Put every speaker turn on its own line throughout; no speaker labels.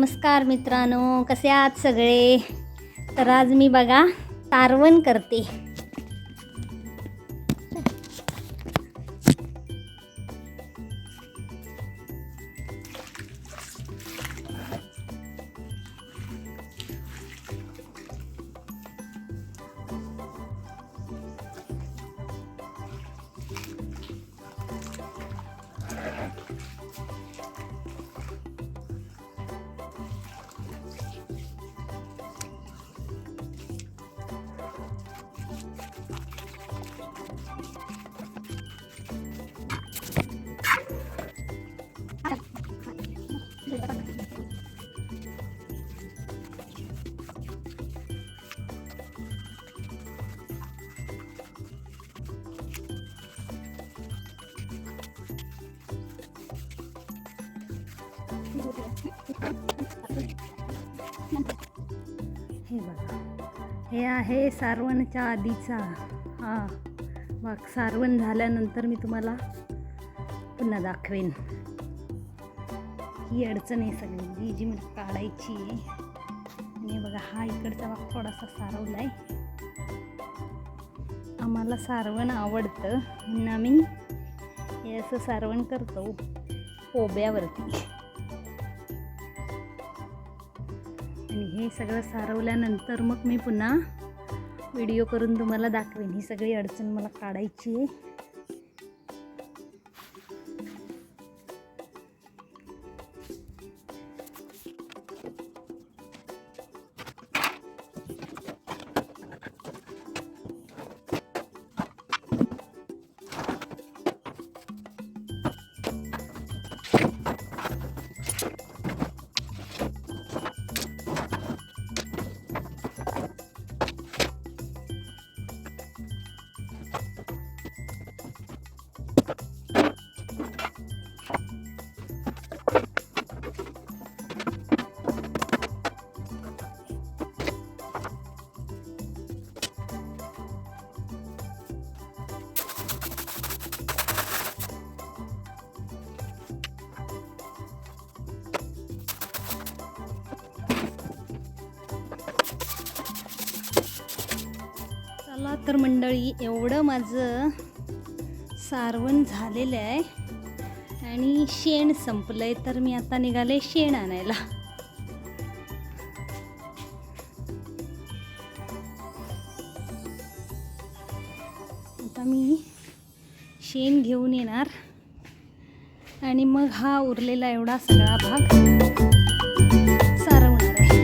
नमस्कार मित्रांनो, कसे आहात सगळे? तर आज मी बघा सारवण करते. हे बघा, हे आहे सारवणच्या आधीचा मग सारवण झाल्यानंतर मी तुम्हाला पुन्हा दाखवेन. ही अडचण आहे सगळी जी मला काढायची आहे. आणि बघा, हा इकडचा भाग थोडासा सारवला आहे. आम्हाला सारवण आवडतं म्हणून आम्ही हे असं सारवण करतो पोब्यावरती. आणि हे सगळं सारवल्यानंतर मग मी पुन्हा व्हिडिओ करून तुम्हाला दाखवेन. ही सगळी अडचण मला काढायची आहे. चला तर मंडळी, एवढं माझं सारवण झालेलं आहे आणि शेण संपलंय. तर मी आता निघाले शेण आणायला. आता मी शेण घेऊन येणार आणि मग हा उरलेला एवढा सगळा भाग सारवणार आहे.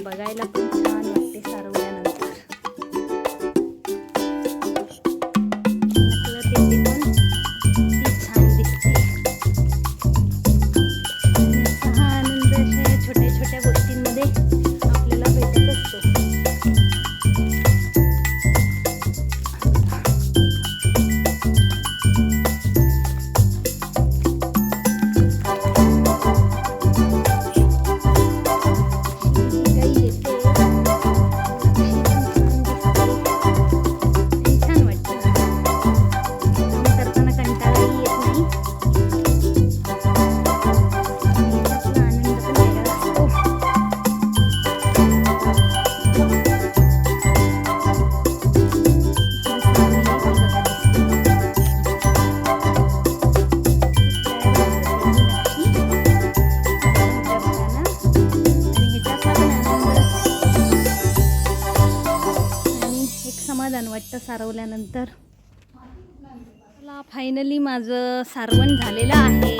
बघायला पण छान वाटते सारवल्यानंतर. नकळत येते पण ती छान दिसते. आणि असा हा आनंद अशा छोट्या छोट्या गोष्टींमध्ये आपल्याला भेटत असतो. समाधान वाटतं सारवल्यानंतर. मला फायनली माझं सारवण झालेलं आहे.